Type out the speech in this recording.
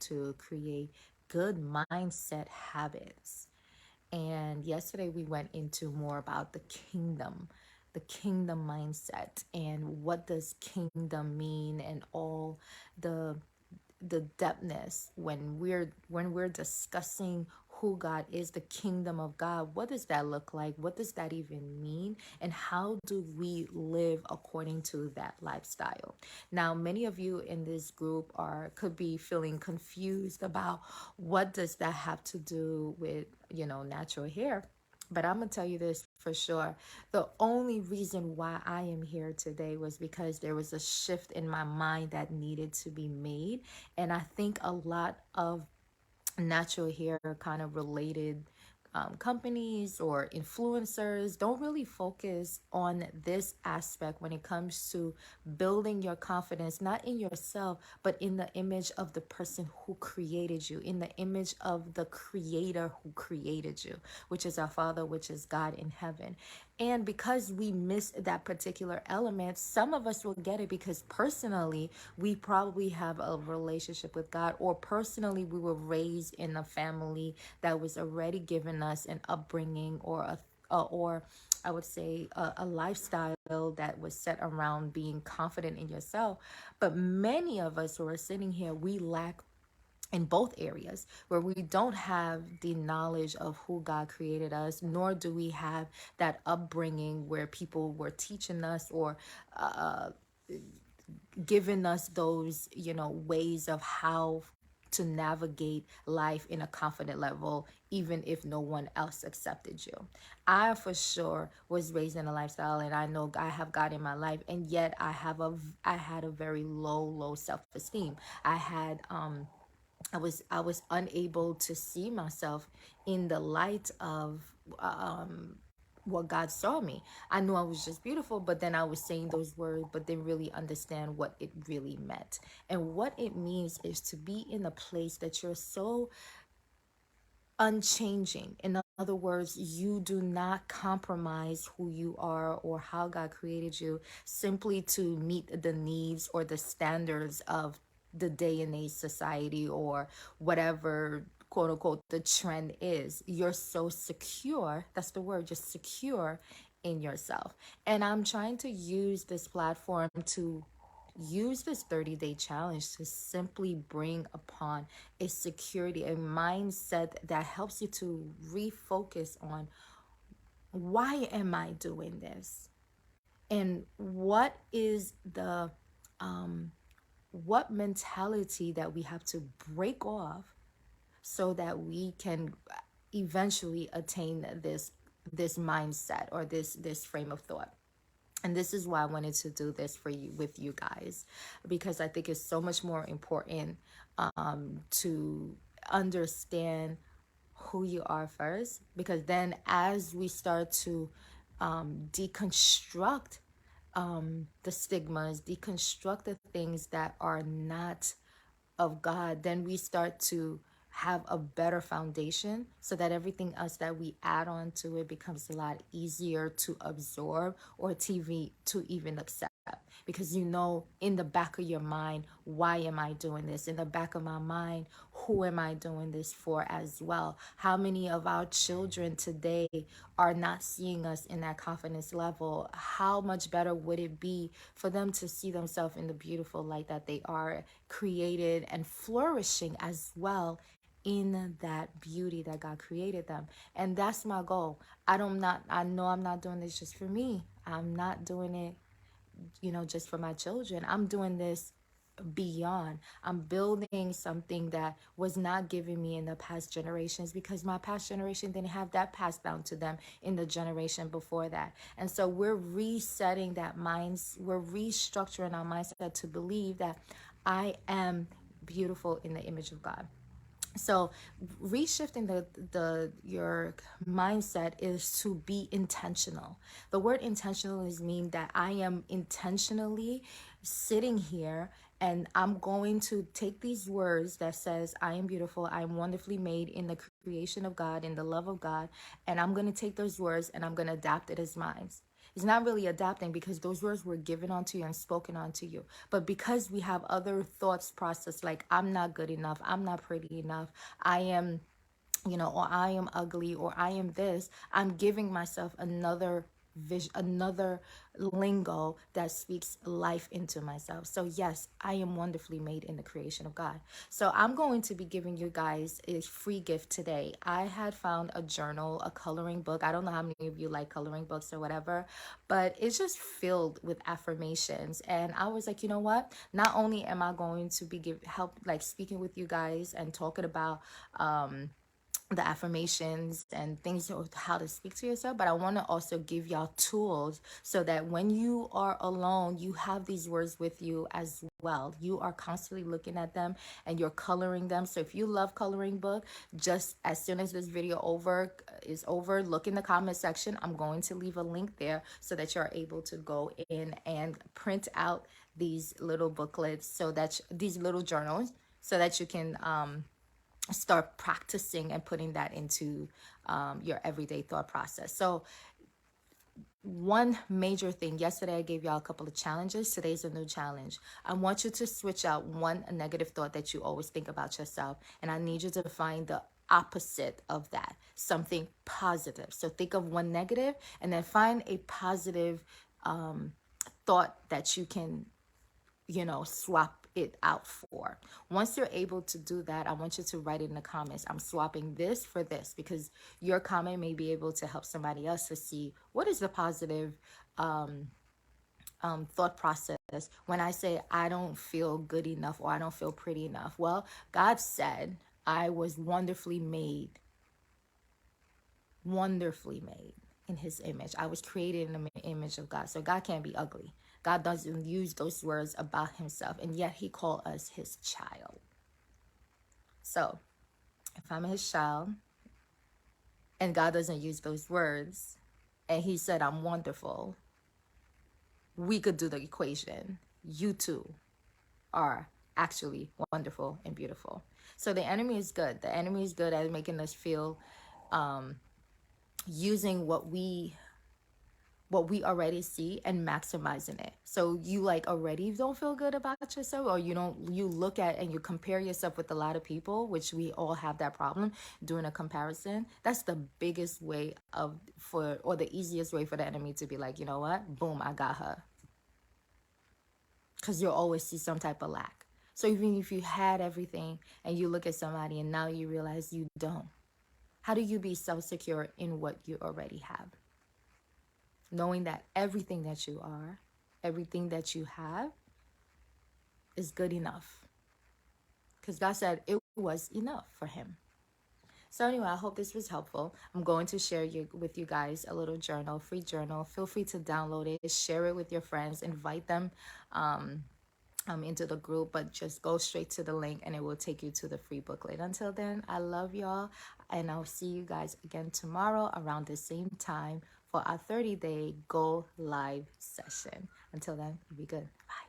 to create good mindset habits. And yesterday we went into more about the kingdom mindset, and what does kingdom mean, and all the the depthness when we're discussing who God is, the kingdom of God. What does that look like? What does that even mean? And how do we live according to that lifestyle? Now, many of you in this group are could be feeling confused about what does that have to do with, natural hair. But I'm going to tell you this for sure. The only reason why I am here today was because there was a shift in my mind that needed to be made. And I think a lot of natural hair kind of related companies or influencers don't really focus on this aspect when it comes to building your confidence, not in yourself, but in the image of the person who created you, in the image of the creator who created you, which is our Father, which is God in heaven. And because we miss that particular element, some of us will get it because personally, we probably have a relationship with God, or personally, we were raised in a family that was already given us an upbringing, or I would say a lifestyle that was set around being confident in yourself. But many of us who are sitting here, we lack in both areas, where we don't have the knowledge of who God created us, nor do we have that upbringing where people were teaching us or giving us those, ways of how to navigate life in a confident level, even if no one else accepted you. I for sure was raised in a lifestyle, and I know I have God in my life, and yet I had a very low self-esteem. I was unable to see myself in the light of what God saw me. I knew I was just beautiful, but then I was saying those words, but didn't really understand what it really meant. And what it means is to be in a place that you're so unchanging. In other words, you do not compromise who you are or how God created you simply to meet the needs or the standards of the day and age society, or whatever quote unquote the trend is. You're so secure, that's the word, just secure in yourself. And I'm trying to use this platform to use this 30-day challenge to simply bring upon a security, a mindset that helps you to refocus on, why am I doing this? And what is the what mentality that we have to break off so that we can eventually attain this mindset, or this frame of thought. And this is why I wanted to do this for you, with you guys, because I think it's so much more important to understand who you are first, because then as we start to deconstruct the stigmas, deconstruct the things that are not of God, then we start to have a better foundation, so that everything else that we add on to it becomes a lot easier to absorb, or TV to even accept. Because in the back of your mind, why am I doing this? In the back of my mind, who am I doing this for as well? How many of our children today are not seeing us in that confidence level? How much better would it be for them to see themselves in the beautiful light that they are, created and flourishing as well in that beauty that God created them? And that's my goal. I know I'm not doing this just for me. I'm not doing it, just for my children. I'm doing this beyond. I'm building something that was not given me in the past generations, because my past generation didn't have that passed down to them in the generation before that. And so we're resetting that minds, we're restructuring our mindset to believe that I am beautiful in the image of God. So reshifting the your mindset is to be intentional. The word intentional is mean that I am intentionally sitting here, and I'm going to take these words that says I am beautiful, I am wonderfully made in the creation of God, in the love of God, and I'm going to take those words and I'm going to adapt it as mine. It's not really adapting because those words were given onto you and spoken onto you. But because we have other thoughts processed, like I'm not good enough, I'm not pretty enough, I am, or I am ugly, or I am this, I'm giving myself another vision, another lingo that speaks life into myself. So yes, I am wonderfully made in the creation of God. So I'm going to be giving you guys a free gift today. I had found a journal, a coloring book. I don't know how many of you like coloring books or whatever, but it's just filled with affirmations. And I was like, you know what, not only am I going to be help, like speaking with you guys and talking about the affirmations and things of how to speak to yourself, but I want to also give y'all tools so that when you are alone, you have these words with you as well. You are constantly looking at them and you're coloring them. So if you love coloring book, just as soon as this video is over, look in the comment section. I'm going to leave a link there so that you're able to go in and print out these little booklets, so that these little journals, so that you can start practicing and putting that into your everyday thought process. So one major thing, yesterday I gave y'all a couple of challenges. Today's a new challenge. I want you to switch out one negative thought that you always think about yourself, and I need you to find the opposite of that, something positive. So think of one negative and then find a positive thought that you can, swap it out for. Once you're able to do that, I want you to write it in the comments. I'm swapping this for this, because your comment may be able to help somebody else to see what is the positive thought process when I say I don't feel good enough or I don't feel pretty enough. Well, God said I was wonderfully made in his image. I was created in the image of God. So God can't be ugly. God doesn't use those words about himself, and yet he called us his child. So if I'm his child and God doesn't use those words and he said I'm wonderful, we could do the equation. You too are actually wonderful and beautiful. So the enemy is good. The enemy is good at making us feel using what we already see and maximizing it. So you like already don't feel good about yourself, or you look at and you compare yourself with a lot of people, which we all have that problem, doing a comparison. That's the biggest way or the easiest way for the enemy to be like, you know what, boom, I got her. Because you'll always see some type of lack. So even if you had everything and you look at somebody and now you realize you don't, how do you be self-secure in what you already have? Knowing that everything that you are, everything that you have is good enough. Because God said it was enough for him. So anyway, I hope this was helpful. I'm going to share with you guys a little journal, free journal. Feel free to download it, share it with your friends, invite them into the group, but just go straight to the link and it will take you to the free booklet. Until then, I love y'all, and I'll see you guys again tomorrow around the same time for our 30-day Go Live session. Until then, be good. Bye.